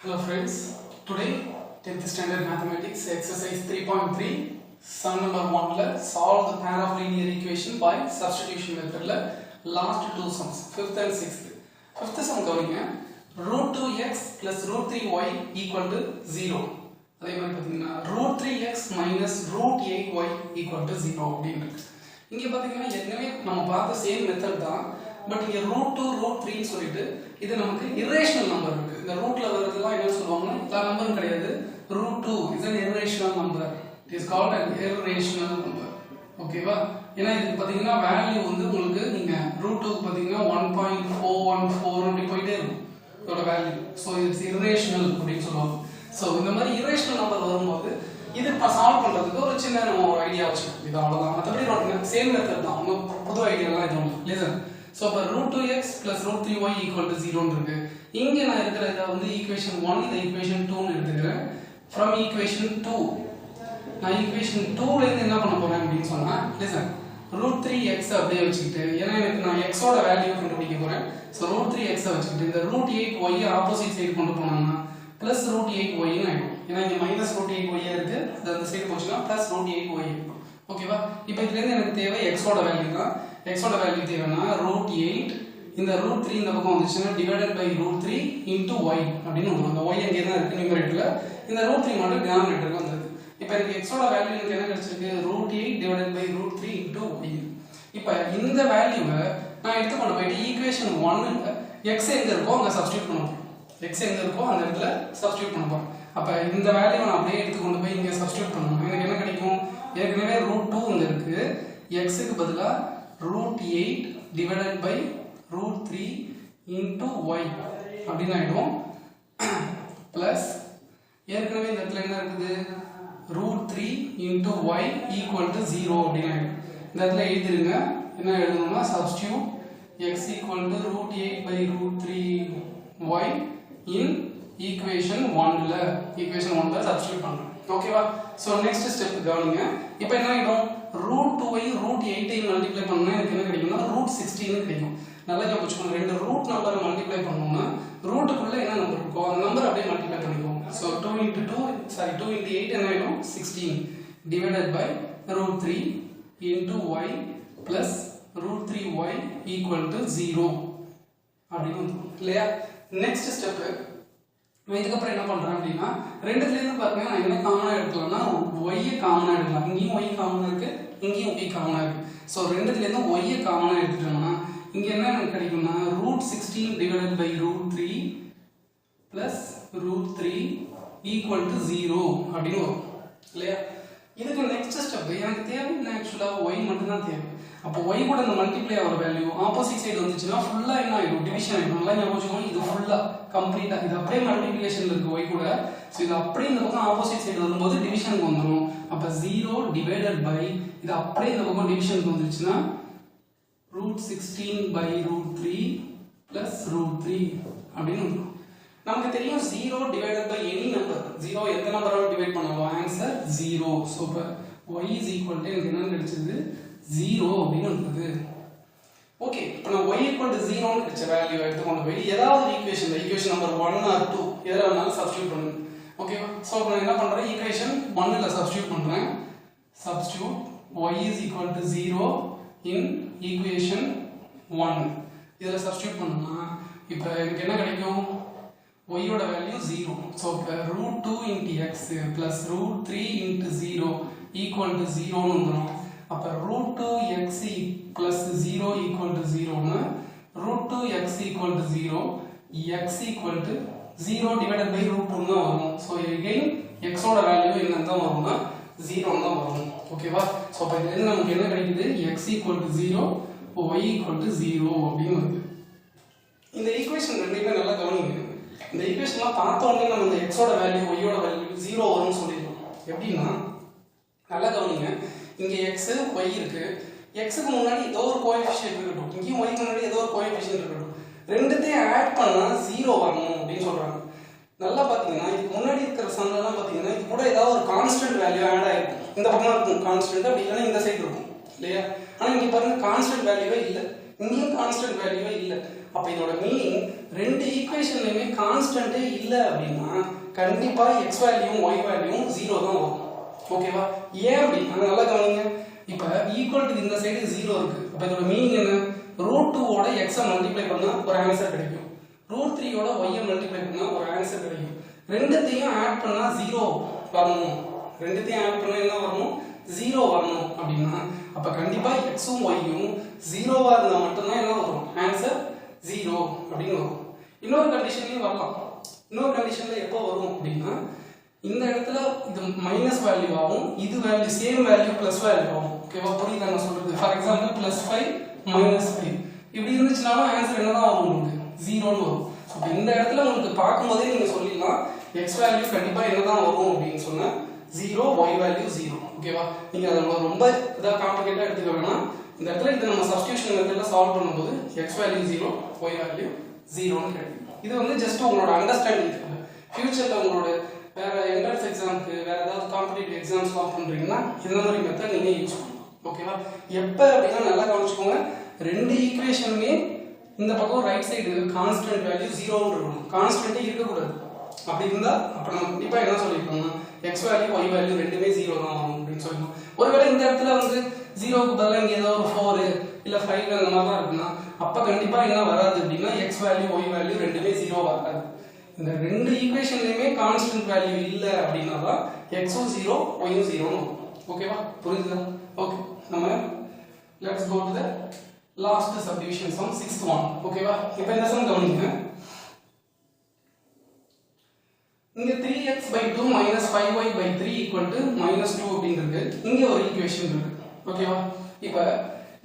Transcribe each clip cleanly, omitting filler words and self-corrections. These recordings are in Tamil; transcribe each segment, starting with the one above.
Hello friends, today 10th standard mathematics exercise 3.3 sum number 1 la solve the pair of linear equation by substitution method la last two sums 5th and 6th. 5th sum கவனிங்க root 2x plus root 3y equal to 0. அதே மாதிரி பாத்தீங்கன்னா root 3x minus root 8y equal to 0 அப்படின்னு இருக்கு. இங்க பாத்தீங்கன்னா ஏற்கனவே நம்ம பார்த்த சேம் மெத்தட் தான். பட் இங்க root 2 root 3 ன்னு சொல்லிட்டு இது நமக்கு irrational number இருக்கு. இந்த ரூட்ல வரதெல்லாம் என்ன சொல்வாங்கன்னா எல்லா நம்பரும் கிடையாது. root 2 is an irrational number. It is called an irrational number. ஓகேவா? ஏன்னா இதுக்கு பாத்தீங்கன்னா வேல்யூ வந்து உங்களுக்கு நீங்க root 2 க்கு பாத்தீங்கன்னா 1.414 அப்படி போயிட்டே இருக்கும். இதோட வேல்யூ. சோ இட்ஸ் irrational அப்படி சொல்லுவாங்க. சோ இந்த மாதிரி irrational நம்பர் வரும்போது இது சால்வ் பண்றதுக்கு ஒரு சின்ன நம்ம ஒரு ஐடியா வச்சுக்கணும். இது அவ்வளவுதான். மத்தபடி சேம் மெத்தட் தான். உங்க புது ஐடியாலாம் எதுவும் இல்லை. லிசன். சோ அப்ப root 2x plus root 3y equal to 0 ன்னு இருக்கு. இங்க நான் எடுக்கறத வந்து ஈக்குவேஷன் 1 இத ஈக்குவேஷன் 2 ன்னு எடுத்துக்கிறேன். from equation 2 நான் ஈக்குவேஷன் 2 ல இருந்து என்ன பண்ண போறேன் அப்படினு சொன்னா லிசன் root 3x அப்படியே வச்சிட்டு ஏன்னா எனக்கு நான் x ஓட வேல்யூ கண்டுபிடிக்க போறேன். சோ root 3x வச்சிட்டு இந்த root 8y ஆப்போசிட் சைடு கொண்டு போனானா plus root 8y ன்னு ஆயிடும். ஏன்னா இங்க minus root 8y இருக்கு. அது அந்த சைடு போச்சுனா plus root 8y இருக்கும். ஓகேவா? இப்போ இதுல இருந்து எனக்கு தேவை x ஓட வேல்யூ தான். x ஓட வேல்யூ தேவைனா root 8 இந்த root 3 இந்த பக்கம் வந்துச்சுனா divided by root 3 into y அப்படினு வரும். அந்த y அங்கே தான் இருக்கு நியூமரேட்டர்ல. இந்த root 3 மட்டும் டினாமினேட்டர்ல வந்திருக்கு. இப்போ எனக்கு x ஓட வேல்யூ எனக்கு என்ன கிடைச்சிருக்கு? root 8 divided by root 3 into y. இப்போ இந்த வேல்யூவை நான் எடுத்து கொண்டு போய் ஈக்குவேஷன் 1 ல x எங்க இருக்கோ அங்க சப்ஸ்டிட்யூட் பண்ணுவோம். x எங்க இருக்கோ அந்த இடத்துல சப்ஸ்டிட்யூட் பண்ணுவோம். அப்ப இந்த வேல்யூவை நான் அப்படியே எடுத்து கொண்டு போய் இங்க சப்ஸ்டிட்யூட் பண்ணனும். எனக்கு என்ன கிடைக்கும்? ஏற்கனவே root 2 இங்க இருக்கு. x க்கு பதிலா root 8 divided by root 3 into y அப்படின்னு ஆயிடும். பிளஸ் ஏற்கனவே இந்த இடத்துல என்ன இருக்குது? root 3 into y equal to 0 அப்படின்னு ஆயிடும். இந்த இடத்துல எழுதிருங்க. என்ன எழுதணும்னா substitute x equal to root 8 by root 3y in equation 1 ல substitute பண்றோம். ஓகேவா? சோ நெக்ஸ்ட் ஸ்டெப் கவனிங்க. இப்போ என்ன ஆயிடும்? root 2 ஐ root 8 ஐ மல்டிப்ளை பண்ணா எனக்கு என்ன கிடைக்கும்னா root 16 கிடைக்கும். நல்லா ஞாபகம் வச்சுக்கோங்க. ரெண்டு ரூட் நம்பரை மல்டிப்ளை பண்ணோம்னா ரூட்டுக்குள்ள என்ன நம்பர் இருக்கோ அந்த நம்பர் அப்படியே மல்டிப்ளை பண்ணிக்குவோம். சோ 2 into 8 என்ன ஆயிடும்? 16 divided by root 3 into y plus root 3y equal to 0 அப்படின்னு வந்துரும். இல்லையா? நெக்ஸ்ட் ஸ்டெப் நான் இதுக்கு அப்புறம் என்ன பண்றேன் அப்படின்னா ரெண்டுத்துல இருந்து பாருங்க நான் என்ன காமனா எடுக்கலாம்னா y காமனா எடுக்கலாம். இங்கேயும் y காமனா இருக்கு, இங்கேயும் y காமனா இருக்கு. சோ ரெண்டுத்துல இருந்து y காமனா எடுத்துட்டோம்னா இங்க என்ன எனக்கு கிடைக்கும்னா root 16 divided by root 3 plus root 3 equal to 0 அப்படின்னு வரும். இல்லையா? இதுக்கு நெக்ஸ்ட் ஸ்டெப் எனக்கு தேவை என்ன? ஆக்சுவலா y மட்டும் தான் தேவை. அப்போ y கூட இந்த மல்டிப்ளை ஆகிற வேல்யூ ஆப்போசிட் சைடு வந்துச்சுன்னா ஃபுல்லா என்ன ஆயிடும்? டிவிஷன் ஆயிடும். நல்லா ஞாபகம் வச்சுக்கோங்க. இது ஃபுல்லா கம்ப்ளீட்டா இது அப்படியே மல்டிப்ளிகேஷன்ல இருக்கு y கூட. சோ இது அப்படியே இந்த பக்கம் ஆப்போசிட் சைடு வரும்போது டிவிஷனுக்கு வந்துரும். அப்ப 0 divided by இது அப்படியே இந்த பக்கம் டிவிஷனுக்கு வந்துருச்சுன்னா root 16 by root 3 plus root 3 அப்படின்னு வந்துரும். நமக்கு தெரியும் 0 divided by any number. 0 எந்த நம்பரால டிவைட் பண்ணாலும் answer 0. So y is equal to எனக்கு என்ன கிடைச்சது? 0 அப்படின்னு வந்தது. ஓகே, இப்போ நான் y equal to 0 ன்னு கிடைச்ச வேல்யூ எடுத்து கொண்டு போய் ஏதாவது ஈக்குவேஷன் நம்பர் 1 or 2 எதா வேணாலும் சப்ஸ்டிட்யூட் பண்ணுங்க. ஓகேவா? சோ நான் என்ன பண்றேன்? ஈக்குவேஷன் 1 ல சப்ஸ்டிட்யூட் பண்றேன். Substitute y is equal to 0 in equation 1 இதல சப்ஸ்டிட்யூட் பண்ணா இப்போ எனக்கு என்ன கிடைக்கும்? y ஓட value 0. So root 2 into x plus root 3 into 0 equal to 0 ன்னு வந்துரும். அப்ப root 2x plus 0 equal to 0 னா root 2x equal to 0 x equal to 0 divided by root 2 ன்னு வரும். சோ again x ஓட வேல்யூ என்னன்னு தான் வரும்னா 0 ன்னு தான் வரும். ஓகேவா? சோ அப்ப இதுல இருந்து நமக்கு என்ன கிடைக்குது? x equal to 0 y equal to 0 அப்படின்னு வருது. இந்த ஈக்குவேஷன் ரெண்டையுமே நல்லா கவனிங்க. இந்த ஈக்குவேஷன்லாம் பார்த்த உடனே நம்ம இந்த x ஓட வேல்யூ y ஓட வேல்யூ 0 வரும்னு சொல்லிடுறோம். எப்படின்னா நல்லா கவனிங்க. இங்க x y இருக்கு. x க்கு முன்னாடி ஏதோ ஒரு கோஎஃபிஷியன்ட் இருக்கட்டும். இங்கேயும் y க்கு முன்னாடி ஏதோ ஒரு கோஎஃபிஷியன்ட் இருக்கட்டும். ரெண்டுத்தையும் ஆட் பண்ணா 0 வரணும் அப்படின்னு சொல்றாங்க. நல்லா பாத்தீங்கன்னா இதுக்கு முன்னாடி இருக்கிற சம்ல எல்லாம் பாத்தீங்கன்னா இது கூட ஏதாவது ஒரு கான்ஸ்டன்ட் வேல்யூ ஆட் ஆயிருக்கும். இந்த பக்கமா இருக்கும் கான்ஸ்டன்ட், அப்படி இல்லைன்னா இந்த சைடு இருக்கும். இல்லையா? ஆனா இங்க பாருங்க கான்ஸ்டன்ட் வேல்யூவே இல்ல, இங்கேயும் கான்ஸ்டன்ட் வேல்யூவே இல்ல. அப்ப இதோட மீனிங் ரெண்டு ஈக்குவேஷன் ஈக்குவேஷன்லயுமே கான்ஸ்டன்ட்டே இல்லை அப்படின்னா கண்டிப்பா எக்ஸ் வேல்யூவும் ஒய் வேல்யூவும் 0 தான் வரும். ஓகேவா? ஏன் அப்படின்னா நல்லா கவனிங்க. இப்போ ஈக்குவல் டு இந்த சைடு 0 இருக்கு. அப்போ இதோட மீனிங் என்ன? √2 ஓட எக்ஸை மல்டிப்ளை பண்ணா ஒரு ஆன்சர் கிடைக்கும். √3 ஓட ஒய்யை மல்டிப்ளை பண்ணா ஒரு ஆன்சர் கிடைக்கும். ரெண்டுத்தையும் ஆட் பண்ணா 0 வரணும். ரெண்டுத்தையும் ஆட் பண்ணா என்ன வரணும்? 0 வரணும் அப்படின்னா அப்ப கண்டிப்பா எக்ஸும் ஒய்யும் 0வா இருந்தா மட்டும்தான் என்ன வரும்? ஆன்சர் 0 அப்படின்னு வரும். இன்னொரு கண்டிஷன்லயும் வரலாம். இன்னொரு கண்டிஷன்ல எப்போ வரும் அப்படின்னா இந்த இடத்துல இது மைனஸ் வேல்யூ ஆகும், இது value same value plus value ஆகும். ஓகேவா? புரியுதா நான் சொல்றது? ஃபார் எக்ஸாம்பிள் +5 -5 இப்படி இருந்துச்சுனாலும் ஆன்சர் என்னதான் வரும்? உங்களுக்கு 0ன்னு வரும். அப்ப இந்த இடத்துல உங்களுக்கு பார்க்கும்போதே நீங்க சொல்லிடலாம் எக்ஸ் வேல்யூ கண்டிப்பா என்னதான் வரும் அப்படின்னு சொன்னா 0, ஒய் வேல்யூ 0. ஓகேவா? நீங்க அதை ரொம்ப இதா காம்ப்ளிகேட்டா எடுத்துக்க வேணாம். இந்த இடத்துல இதை நம்ம சப்ஸ்டிடியூஷன் மெத்தட்ல சால்வ் பண்ணும்போது எக்ஸ் வேல்யூ 0, ஒய் வேல்யூ 0ன்னு கிடைக்கும். இது வந்து ஜஸ்ட் உங்களோட அண்டர்ஸ்டாண்டிங். ஃபியூச்சர்ல உங்களோட வேற என்ட்ரன்ஸ் எக்ஸாம்க்கு வேற ஏதாவது காம்படிட்டிவ் எக்ஸாம்ஸ்லாம் பண்றீங்கன்னா இந்த மாதிரி மெத்தட் நீங்க யூஸ் பண்ணலாம். ஓகேவா? எப்ப அப்படின்னா நல்லா கவனிச்சுக்கோங்க. ரெண்டு ஈக்குவேஷனுமே இந்த பக்கம் ரைட் சைடு கான்ஸ்டன்ட் வேல்யூ 0ன்னு இருக்கணும். கான்ஸ்டன்ட்டே இருக்கக்கூடாது. அப்படி இருந்தா அப்ப நம்ம கண்டிப்பா என்ன சொல்லிருக்கோம்னா எக்ஸ் வேல்யூ ஒய் வேல்யூ ரெண்டுமே 0 தான் வரும் அப்படின்னு சொல்லணும். ஒருவேளை இந்த இடத்துல வந்து 0க்கு பதிலாக இங்க ஏதோ ஒரு 4 இல்ல 5 அந்த மாதிரிலாம் இருக்குன்னா அப்ப கண்டிப்பா என்ன வராது அப்படின்னா எக்ஸ் வேல்யூ ஒய் வேல்யூ ரெண்டுமே 0 வராது. இந்த ரெண்டு ஈக்குவேஷன்லயுமே கான்ஸ்டன்ட் வேல்யூ இல்ல அப்படின்னா தான் எக்ஸும் 0 ஒய்யும் 0ன்னு வரும். ஓகேவா? புரியுதா? ஓகே, நம்ம let's go to the last subdivision sum 6th one. ஓகேவா? இப்போ இந்த சம் கவனிங்க. இங்க 3x/2 -5y/3 -2 அப்படிங்கிறது இங்க ஒரு ஈக்குவேஷன் இருக்கு. ஓகேவா? இப்போ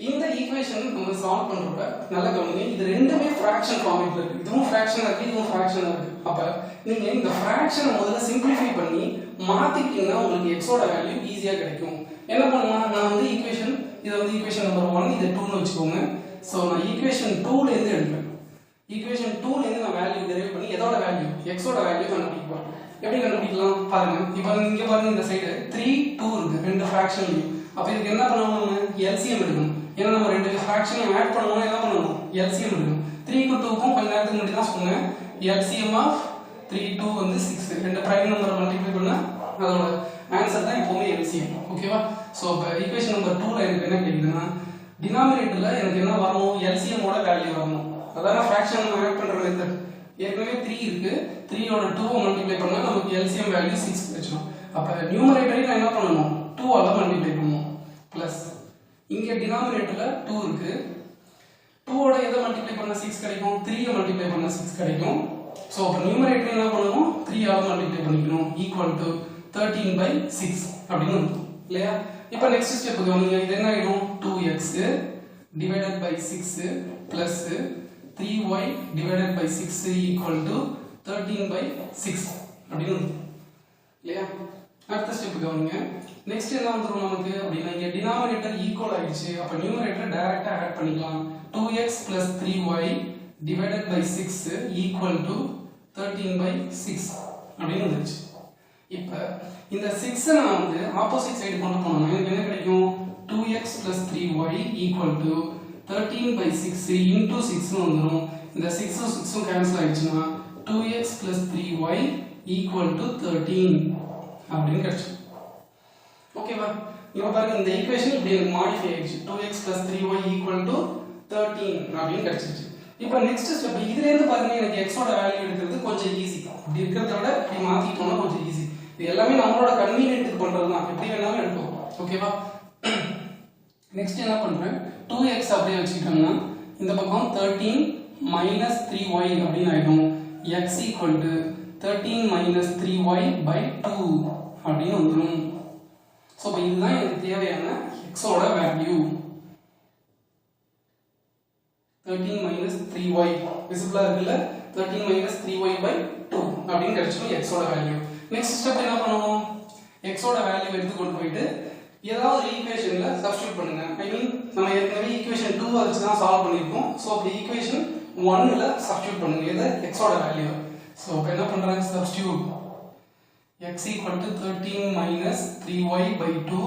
இந்த ஈக்குவேஷன் நம்ம சால்வ் பண்றப்ப நல்ல கவனிங்க. இது ரெண்டுமே ஃபிராக்ஷன் ஃபார்மேட்ல இருக்கு. இதுவும் ஃபிராக்ஷன் இருக்கு, இதுவும் ஃபிராக்ஷன் இருக்கு. அப்ப நீங்க இந்த ஃபிராக்ஷனை முதல்ல சிம்பிளிஃபை பண்ணி மாத்திட்டீங்கன்னா உங்களுக்கு x ஓட வேல்யூ ஈஸியா கிடைக்கும். என்ன பண்ணலாம்? நான் வந்து ஈக்குவேஷன் இது வந்து ஈக்குவேஷன் நம்பர் 1 இது 2 னு வெச்சுக்கோங்க. சோ நான் ஈக்குவேஷன் 2 ல இருந்து எடுக்கிறேன். ஈக்குவேஷன் 2 ல இருந்து நான் வேல்யூ டெரைவ் பண்ணி எதோட வேல்யூ x ஓட வேல்யூ கண்டுபிடிக்க போறேன். எப்படி கண்டுபிடிக்கலாம் பாருங்க. இப்போ இங்க பாருங்க இந்த சைடு 3 2 இருக்கு ரெண்டு ஃபிராக்ஷன்லயும். அப்ப இதுக்கு என்ன பண்ணணும்? LCM எடுக்கணும். ஏன்னா நம்ம ரெண்டு ஃபிராக்ஷனையும் ஆட் பண்ணனும்னா என்ன பண்ணணும்? LCM எடுக்கணும். 3 க்கு 2 க்கும் கொஞ்ச நேரத்துக்கு முன்னாடி தான் சொன்னேன். LCM of 3 2 வந்து 6. ரெண்டு பிரைம் நம்பரை மல்டிப்ளை பண்ணா அதோட ஆன்சர் தான் எப்பவுமே LCM. ஓகேவா? சோ இப்போ ஈக்குவேஷன் நம்பர் 2 ல எனக்கு என்ன கிடைக்குதுன்னா டினாமினேட்டர்ல எனக்கு என்ன வரணும்? LCM ஓட வேல்யூ வரணும். அதான ஃபிராக்ஷன் நம்ம ஆட் பண்ற மெத்தட். ஏற்கனவே 3 இருக்கு. 3 ஓட 2 ஐ மல்டிப்ளை பண்ணா நமக்கு LCM வேல்யூ 6 கிடைச்சிடும். அப்ப நியூமரேட்டரை நான் என்ன பண்ணனும்? 2 ஆல மல்டிப்ளை பண்ணனும். பிளஸ் இங்க டினாமினேட்டர்ல 2 இருக்கு. 2 ஓட எதை மல்டிப்ளை பண்ணா 6 கிடைக்கும்? 3 ஐ மல்டிப்ளை பண்ணா 6 கிடைக்கும். சோ அப்ப நியூமரேட்டரை என்ன பண்ணனும்? 3 ஆல மல்டிப்ளை பண்ணிக்கணும். ஈக்குவல் டு 13/6 அப்படின்னு வரும். இல்லையா? இப்போ நெக்ஸ்ட் ஸ்டெப் கவனிங்க. இது என்ன ஆயிடும்? 2x divided by 6 plus 3y divided by 6 equal to 13/6 அப்படின்னு வரும். இல்லையா? அடுத்த ஸ்டெப் கவனிங்க. நெக்ஸ்ட் என்ன வந்துரும் நமக்கு அப்படினா இங்க டினாமினேட்டர் ஈக்குவல் ஆயிடுச்சு. அப்ப நியூமரேட்டர் டைரக்டா ஆட் பண்ணிக்கலாம். 2x plus 3y divided by 6 equal to 13/6 அப்படின்னு வந்துருச்சு. இப்ப இந்த 6 நான் வந்து ஆப்போசிட் சைடு கொண்டு போனோம்னா எனக்கு என்ன கிடைக்கும்? 2x plus 3y equal to 13/6 into 6 னு வந்துரும். இந்த 6 6 cancel ஆயிடுச்சுனா 2x plus 3y equal to 13 அப்படின்னு கிடைச்சு. ஓகேவா? இப்போ பாருங்க இந்த ஈக்குவேஷன் இப்படி மாடிஃபை ஆயிடுச்சு. 2x plus 3y equal to 13 அப்படின்னு கிடைச்சிருச்சு. இப்போ நெக்ஸ்ட் ஸ்டெப் இதுல இருந்து பாருங்க எனக்கு x ஓட வேல்யூ எடுக்கிறது கொஞ்சம் ஈஸி. இப்படி இருக்கிறத விட இப்படி மாத்திட்டோம்னா கொஞ்சம் ஈஸி. இது எல்லாமே நம்மளோட கன்வீனியன்ட்க்கு பண்றதுதான். எப்படி வேணாலும் எடுக்கலாம். ஓகேவா? நெக்ஸ்ட் என்ன பண்றேன்? 2x அப்படியே வச்சுக்கிட்டோம்னா இந்த பக்கம் 13 minus 3y அப்படின்னு ஆயிடும். x equal to 13 minus 3y by 2 அப்படின்னு வந்துரும். சோ இப்போ இதுதான் எனக்கு தேவையான x ஓட வேல்யூ. 13 minus 3y விசிபிளா இருக்குல்ல? 13 minus 3y by 2 அப்படின்னு கிடைச்சிடும் x ஓட வேல்யூ. நெக்ஸ்ட் ஸ்டெப் என்ன பண்ணனும்? x ஓட வேல்யூ எடுத்து கொண்டு போயிட்டு ஏதாவது ஈக்குவேஷன்ல சப்ஸ்டிட்யூட் பண்ணுங்க. ஐ மீன் நம்ம ஏற்கனவே ஈக்குவேஷன் 2 வச்சு தான் சால்வ் பண்ணிருக்கோம். சோ அப்படி ஈக்குவேஷன் 1 ல சப்ஸ்டிட்யூட் பண்ணுங்க இத x ஓட வேல்யூ. சோ இப்போ என்ன பண்றாங்க? Substitute x equal to 13 minus 3y by 2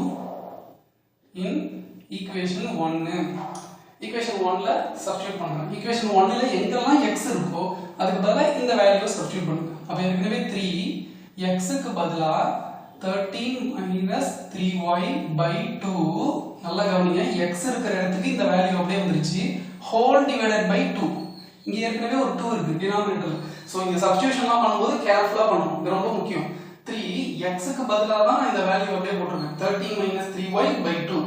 in equation 1. equation 1 ல சப்ஸ்டிட்யூட் பண்ணுங்க. equation 1 ல எங்கெல்லாம் x இருக்கோ அதுக்கு பதிலா இந்த வேல்யூவை சப்ஸ்டிட்யூட் பண்ணுங்க. அப்ப ஏற்கனவே 3 x க்கு பதிலா 13 - 3y / 2. நல்லா கவனிங்க, x இருக்கிற இடத்துக்கு இந்த வேல்யூ அப்படியே வந்துருச்சு. Whole divided by 2. இங்க ஏற்கனவே ஒரு 2 இருக்கு டினாமினேட்டர்ல. சோ இங்க சப்ஸ்டிட்யூஷன்லாம் பண்ணும்போது கேர்ஃபுல்லா பண்ணணும். இது ரொம்ப முக்கியம். 3 x க்கு பதிலா தான் இந்த வேல்யூ அப்படியே போட்டுருக்கேன். 13 - 3y / 2.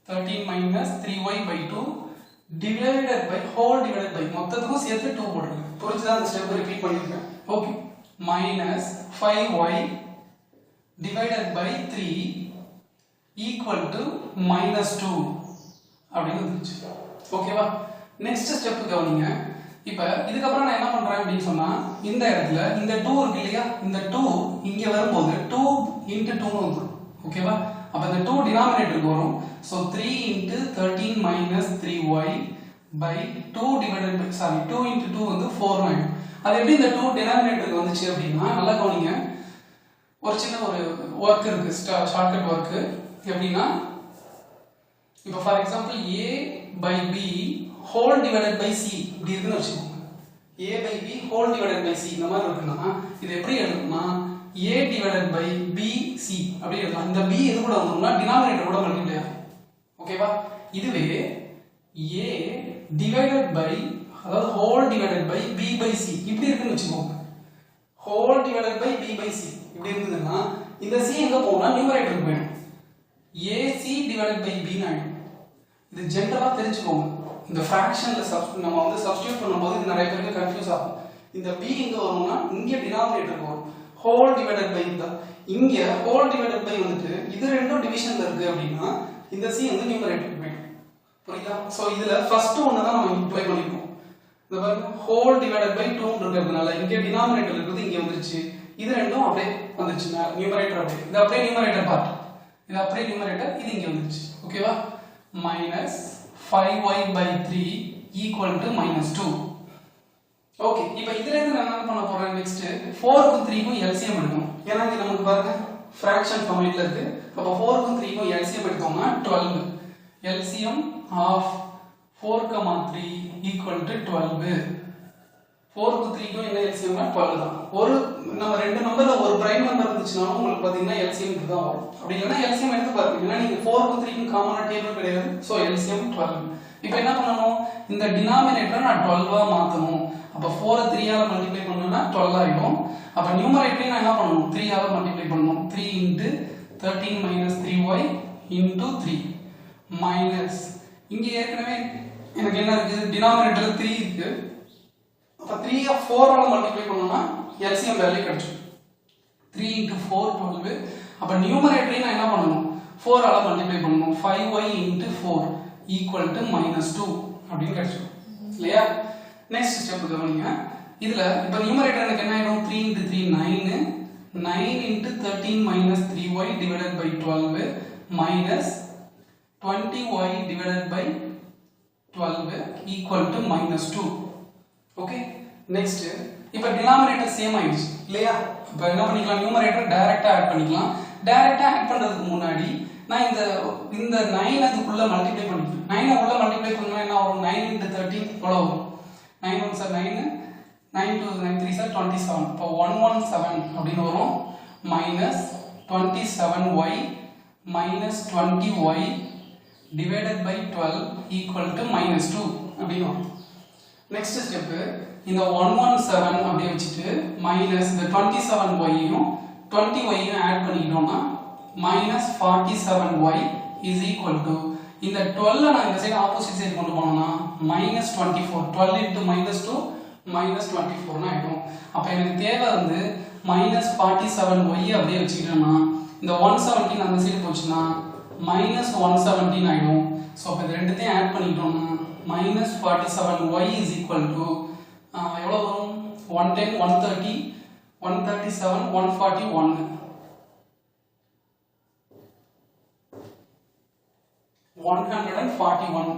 13 - 3y / 2 divided by whole divided by மொத்தத்துக்கும் சேர்த்து 2 போட்டுருக்கேன். புரிஞ்சுதா? அந்த ஸ்டெப் ரிப்பீட் பண்ணிருக்கேன். Okay. minus 5y divided by 3 equal to -2 அப்படின்னு வந்துருச்சு. ஓகேவா? நெக்ஸ்ட் ஸ்டெப் கவனிங்க. இப்போ இதுக்கு அப்புறம் நான் என்ன பண்றேன் அப்படினு சொன்னா, இந்த இடத்துல இந்த 2 இருக்கு இல்லையா, இந்த 2 இங்க வரும்போது 2 × 2 வந்துரும். ஓகேவா? அப்ப இந்த 2 டினாமினேட்டருக்கு வரும். So 3 × 13 - 3y by 2 divided by 2 × 2 வந்து 4 ஆயிடும். அது எப்படி இந்த 2 டினாமினேட்டருக்கு வந்துச்சு அப்படின்னா, நல்லா கவனிங்க. ஒரு சின்ன ஒரு வர்க் இருக்கு, ஷார்ட்கட் வர்க். எப்படின்னா, இப்போ for example a by b whole divided by c இப்படி இருக்குன்னு வச்சுக்கோங்க. a by b whole divided by c இந்த மாதிரி இருக்குன்னா இது எப்படி எழுதணும்னா a divided by b c அப்படி எழுதலாம். இந்த b எது கூட வந்துரும்னா டினாமினேட்டர் கூட மல்டிப்ளை ஆகும். ஓகேவா? இதுவே a divided by அதாவது whole divided by b by c இப்படி இருக்குன்னு வச்சுக்கோங்க. whole divided by b by c இப்படி இருந்ததுன்னா இந்த c எங்க போகும்னா நியூமரேட்டருக்கு போயிடும். ac divided by b ன்னு ஆயிடும். இது ஜெனரலா தெரிஞ்சுக்கோங்க. இந்த ஃபிராக்ஷன்ல நம்ம வந்து சப்ஸ்டிட்யூட் பண்ணும்போது இது நிறைய பேருக்கு கன்ஃபியூஸ் ஆகும். இந்த b எங்க வரும்னா இங்க டினாமினேட்டருக்கு வரும். whole divided by இங்க whole divided by வந்துட்டு இது ரெண்டும் டிவிஷன்ல இருக்கு அப்படின்னா இந்த c வந்து நியூமரேட்டருக்கு போயிடும். புரியுதா? சோ இதுல ஃபர்ஸ்ட் ஒன்னு தான் நம்ம அப்ளை பண்ணிருக்கோம். இந்த பாருங்க whole divided by 2 இருக்கிறதுனால இங்க டினாமினேட்டர் இருக்குது, இங்க வந்துருச்சு. இது ரெண்டும் அப்படியே வந்துருச்சு. நியூமரேட்டர் அப்படியே இது அப்படியே நியூமரேட்டர் பார்ட், இது அப்படியே நியூமரேட்டர், இது இங்க வந்துருச்சு. ஓகேவா? minus 5y by 3 equal to -2. Okay. இப்போ இதுல இருந்து நான் என்ன பண்ண போறேன், நெக்ஸ்ட் 4 க்கும் 3 க்கும் LCM எடுக்கணும். ஏன்னா இங்க நமக்கு பாருங்க ஃபிராக்ஷன் ஃபார்மேட்ல இருக்கு. அப்ப 4 க்கும் 3 க்கும் LCM எடுத்தோம்னா 12. LCM of 4, 3 equal to 12. 4 க்கும் 3 க்கும் என்ன LCM னா 12 தான். ஒரு நம்ம ரெண்டு நம்பர்ல ஒரு பிரைம் நம்பர் இருந்துச்சுனா உங்களுக்கு பாத்தீங்கன்னா LCM இதுதான் வரும். அப்படி இல்லனா LCM எடுத்து பாருங்க. ஏன்னா நீங்க 4 க்கும் 3 க்கும் காமனா டேபிள் கிடையாது. So LCM 12. இப்போ என்ன பண்ணனும், இந்த டினாமினேட்டரை நான் 12 ஆ மாத்தணும். அப்ப 4 ஐ 3 ஆல மல்டிப்ளை பண்ணனும்னா 12 ஆயிடும். அப்ப நியூமரேட்டரை நான் என்ன பண்ணனும், 3 ஆல மல்டிப்ளை பண்ணனும். 3 × 13 - 3y × 3 மைனஸ் இங்க ஏற்கனவே எனக்கு என்ன இருக்கு, டினாமினேட்டர்ல 3 இருக்கு. அப்ப 3 ஐ 4 ஆல மல்டிப்ளை பண்ணனும்னா LCM வேல்யூ கிடைக்கும். 3 × 4 12. அப்ப நியூமரேட்டரை நான் என்ன பண்ணனும், 4 ஆல மல்டிப்ளை பண்ணனும். 5y × 4 equal to -2 அப்படினு கிடைக்கும். இல்லையா? நெக்ஸ்ட் ஸ்டெப் கவனிங்க. இதுல இப்ப நியூமரேட்டர் எனக்கு என்ன ஆயிடும், 3 × 3 9 9 × 13 - 3y divided by 12 minus 20y divided by 12 equal to -2. Okay. Next இப்ப டினாமினேட்டர் சேம் ஆயிடுச்சு இல்லையா? இப்ப என்ன பண்ணிக்கலாம், நியூமரேட்டர் டைரக்டா ஆட் பண்ணிக்கலாம். டைரக்டா ஆட் பண்றதுக்கு முன்னாடி நான் இந்த 9 அதுக்குள்ள மல்டிப்ளை பண்ணிக்கலாம். 9 உள்ள மல்டிப்ளை பண்ணா என்ன வரும், 9 × 13 எவ்வளவு வரும், 9 1 சார் 9 9 2 9 3 சார் 27. இப்போ 117 அப்படின்னு வரும். minus 27y minus 20y divided by 12 equal to -2 அப்படின்னு வரும். நெக்ஸ்ட் ஸ்டெப் இந்த 117 அப்படியே வச்சிட்டு மைனஸ் இந்த 27y யும் 20y யும் ஆட் பண்ணிட்டோம்னா -47y is equal to இந்த 12 நான் இந்த சைடு ஆப்போசிட் சைடு கொண்டு போனோம்னா -24. 12 × -2 -24 னா ஆயிடும். அப்ப எனக்கு தேவை வந்து -47y அப்படியே வச்சிட்டேன்னா இந்த 117 அந்த சைடு போச்சுனா -117 ஆயிடும். சோ அப்ப இந்த ரெண்டுத்தையும் ஆட் பண்ணிட்டோம்னா -47y is equal to எவ்வளவு வரும், 110 130 137 141 141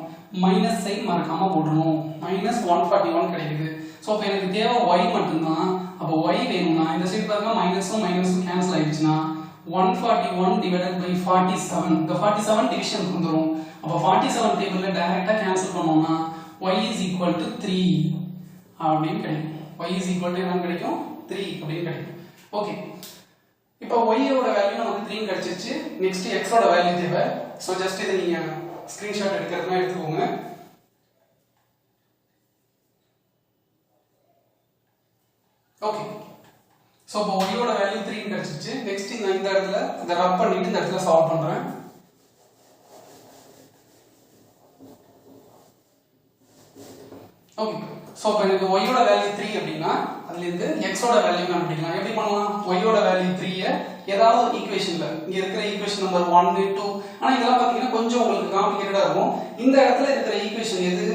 மைனஸ் சைன் மறக்காம போடணும். -141 கிடைக்குது. சோ அப்ப எனக்கு தேவை y மட்டும் தான். அப்ப y வேணும்னா இந்த சைடு பாருங்க மைனஸும் மைனஸும் கேன்சல் ஆயிடுச்சுனா 141 divided by 47. இந்த 47 டிவிஷன் வந்துரும். அப்ப 47 டேபிள்ல டைரக்டா கேன்சல் பண்ணோம்னா y is equal to 3 அப்படினு கிடைக்கும். y is equal to என்ன கிடைக்கும் 3 அப்படினு கிடைக்கும் ஓகே இப்போ y ஓட வேல்யூ நமக்கு 3 கிடைச்சிருச்சு நெக்ஸ்ட் x ஓட வேல்யூ தேவை சோ ஜஸ்ட் இத நீங்க ஸ்கிரீன்ஷாட் எடுக்கிறதுனா எடுத்துக்கோங்க ஓகே சோ இப்போ y ஓட வேல்யூ 3 கிடைச்சிருச்சு நெக்ஸ்ட் நான் இந்த இடத்துல இத ரப் பண்ணிட்டு இந்த இடத்துல சால்வ் பண்றேன் ஓகே சோ இப்போ எனக்கு y ஓட வேல்யூ 3 அப்படினா அதுல இருந்து x ஓட வேல்யூ கண்டுபிடிக்கலாம் எப்படி பண்ணலாம் y ஓட வேல்யூ 3 ஏதாவது ஒரு ஈக்குவேஷன்ல இங்க இருக்கிற ஈக்குவேஷன் நம்பர் 1 2 ஆனா இதெல்லாம் பாத்தீங்கன்னா கொஞ்சம் உங்களுக்கு காம்ப்ளிகேட்டடா இருக்கும் இந்த இடத்துல இருக்கிற ஈக்குவேஷன் எது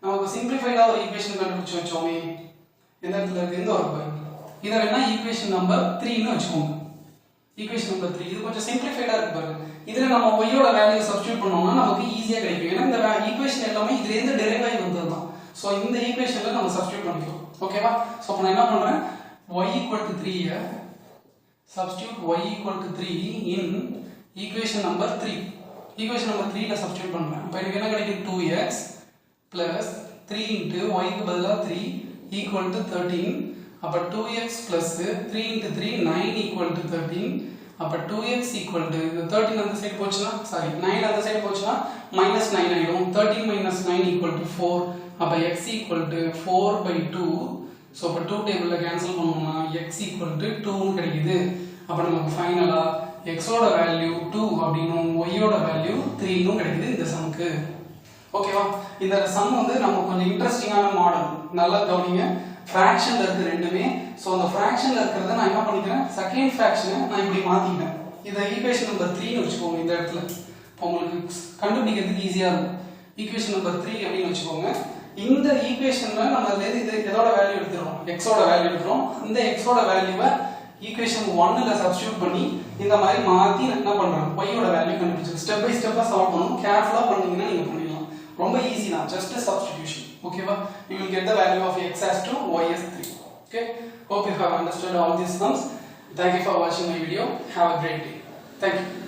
நமக்கு சிம்பிளிஃபைடா ஒரு ஈக்குவேஷன் கண்டுபிடிச்சு வச்சோமே இந்த இடத்துல இருக்கு இந்த ஒரு பாயிண்ட் இத வேணா ஈக்குவேஷன் நம்பர் 3 ன்னு வெச்சுக்கோங்க ஈக்குவேஷன் நம்பர் 3 இது கொஞ்சம் சிம்பிளிஃபைடா இருக்கு பாருங்க இதுல நம்ம y ஓட வேல்யூ சப்ஸ்டிட்யூட் பண்ணோம்னா நமக்கு ஈஸியா கிடைக்கும் ஏன்னா இந்த ஈக்குவேஷன் எல்லாமே இதுல இருந்து டெரைவ் ஆகி வந்ததுதான் சோ இந்த ஈக்குவேஷன்ல நம்ம சப்ஸ்டிட்யூட் பண்ணிக்கலாம் ஓகேவா சோ அப்ப நான் என்ன பண்றேன் y = 3 substitute y = 3 in equation number 3 equation number 3 ல சப்ஸ்டிட்யூட் பண்றேன் அப்ப எனக்கு என்ன கிடைக்கும் 2x plus 3 into y க்கு பதிலா 3 equal to 13 அப்ப 2x plus 3 into 3 9 equal to 13 அப்ப 2x equal to 13 அந்த சைடு போச்சுனா சாரி 9 அந்த சைடு போச்சுனா -9 ஆயிடும் 13 - 9 equal to 4 அப்ப x equal to 4/2 சோ அப்ப 2 டேபிள்ல கேன்சல் பண்ணோம்னா x equal to 2 ன்னு கிடைக்குது அப்ப நமக்கு ஃபைனலா x ஓட வேல்யூ 2 அப்படினும் y ஓட வேல்யூ 3 ன்னு கிடைக்குது இந்த சம்க்கு ஓகேவா இந்த சம் வந்து நம்ம கொஞ்சம் இன்ட்ரஸ்டிங்கான மாடல் நல்லா கவனிங்க ஃபிராக்ஷன்ல இருக்கு ரெண்டுமே சோ அந்த ஃபிராக்ஷன்ல இருக்குறத நான் என்ன பண்ணிக்கிறேன் செகண்ட் ஃபிராக்ஷனை நான் இப்படி மாத்திட்டேன் இத ஈக்குவேஷன் நம்பர் 3 ன்னு வெச்சுக்கோங்க இந்த இடத்துல உங்களுக்கு கண்டுபிடிக்கிறதுக்கு ஈஸியா இருக்கும் ஈக்குவேஷன் நம்பர் 3 அப்படினு வெச்சுக்கோங்க இந்த ஈக்குவேஷன்ல நம்ம இதோட வேல்யூ எடுத்துறோம் x ஓட வேல்யூ எடுத்துறோம் இந்த x ஓட வேல்யூவை ஈக்குவேஷன் 1 ல சப்ஸ்டிட்யூட் பண்ணி இந்த மாதிரி மாத்தி என்ன பண்றோம் y ஓட வேல்யூ கண்டுபிடிச்சு ஸ்டெப் பை ஸ்டெப்பா சால்வ் பண்ணனும் கேர்ஃபுல்லா பண்ணீங்கன்னா நீங்க பண்ணிடலாம் ரொம்ப ஈஸி தான் just a substitution okay va you will get the value of x as 2 y as 3 okay hope you have understood all these sums thank you for watching my video have a great day thank you